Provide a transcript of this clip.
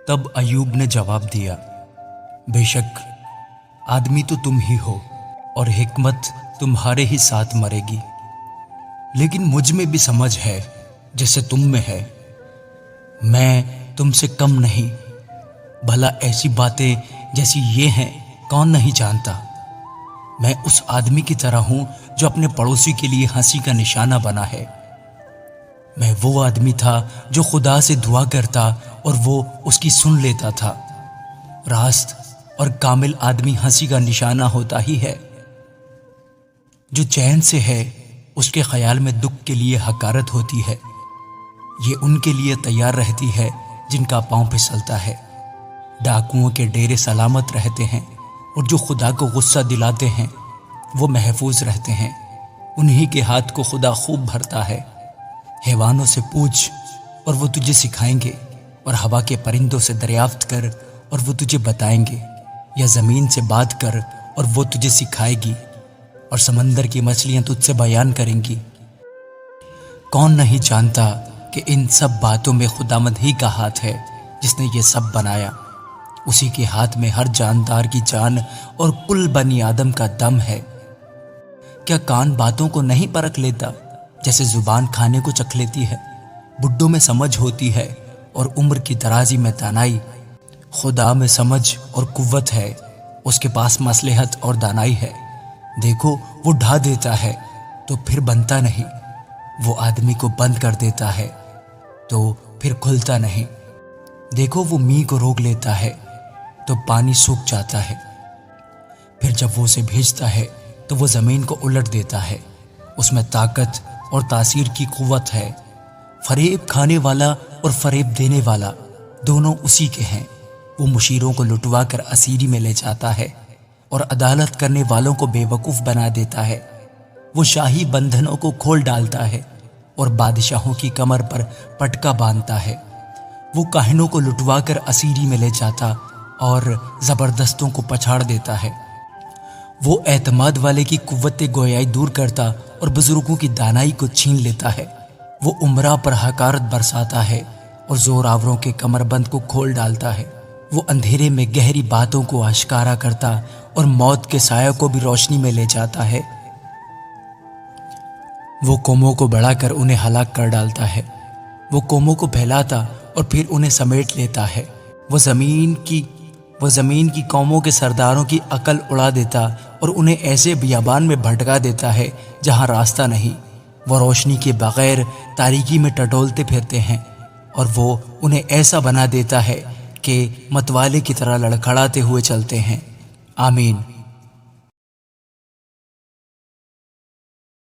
तब अयूब ने जवाब दिया, बेशक आदमी तो तुम ही हो और हिकमत तुम्हारे ही साथ मरेगी, लेकिन मुझ में भी समझ है जैसे तुम में है। मैं तुमसे कम नहीं, भला ऐसी बातें जैसी ये हैं कौन नहीं जानता। मैं उस आदमी की तरह हूं जो अपने पड़ोसी के लिए हंसी का निशाना बना है। मैं वो आदमी था जो खुदा से दुआ करता और वो उसकी सुन लेता था। रास्त और कामिल आदमी हंसी का निशाना होता ही है। जो चैन से है उसके ख्याल में दुख के लिए हकारत होती है। ये उनके लिए तैयार रहती है जिनका पांव फिसलता है। डाकुओं के डेरे सलामत रहते हैं और जो खुदा को गुस्सा दिलाते हैं वो महफूज रहते हैं। उन्हीं के हाथ को खुदा खूब भरता है। हैवानों से पूछ और वो तुझे सिखाएंगे, और हवा के परिंदों से दरियाफ्त कर और वो तुझे बताएंगे, या ज़मीन से बात कर और वो तुझे सिखाएगी, और समंदर की मछलियां तुझसे बयान करेंगी। कौन नहीं जानता कि इन सब बातों में खुदावंद ही का हाथ है जिसने ये सब बनाया। उसी के हाथ में हर जानदार की जान और कुल बनी आदम का दम है। क्या कान बातों को नहीं परख लेता जैसे जुबान खाने को चख लेती है? बुड्ढों में समझ होती है और उम्र की दराजी में दानाई। खुदा में समझ और कुव्वत है, उसके पास मसलहत और दानाई है। देखो वो ढा देता है तो फिर बनता नहीं, वो आदमी को बंद कर देता है तो फिर खुलता नहीं। देखो वो मींह को रोक लेता है तो पानी सूख जाता है, फिर जब वो उसे भेजता है तो वो ज़मीन को उलट देता है। उसमें ताकत और तासीर की कुव्वत है। फरेब खाने वाला और फरेब देने वाला दोनों उसी के हैं। वो मुशीरों को लुटवा कर असीरी में ले जाता है और अदालत करने वालों को बेवकूफ़ बना देता है। वो शाही बंधनों को खोल डालता है और बादशाहों की कमर पर पटका बांधता है। वो काहिनों को लुटवा कर असीरी में ले जाता और ज़बरदस्तों को पछाड़ देता है। वो एतमाद वाले की कुव्वत गोयाई दूर करता और बुजुर्गों की दानाई को छीन लेता है। वो उमरा पर हकारत बरसाता है और जोरावरों के कमरबंद को खोल डालता है। वो अंधेरे में गहरी बातों को आश्कारा करता और मौत के साया को भी रोशनी में ले जाता है। वो कौमों को बढ़ाकर उन्हें हलाक कर डालता है। वो कौमों को फैलाता और फिर उन्हें समेट लेता है। वो ज़मीन की कौमों के सरदारों की अकल उड़ा देता और उन्हें ऐसे बियाबान में भटका देता है जहाँ रास्ता नहीं। वो रोशनी के बगैर तारीकी में टटोलते फिरते हैं और वो उन्हें ऐसा बना देता है कि मतवाले की तरह लड़खड़ाते हुए चलते हैं। आमीन।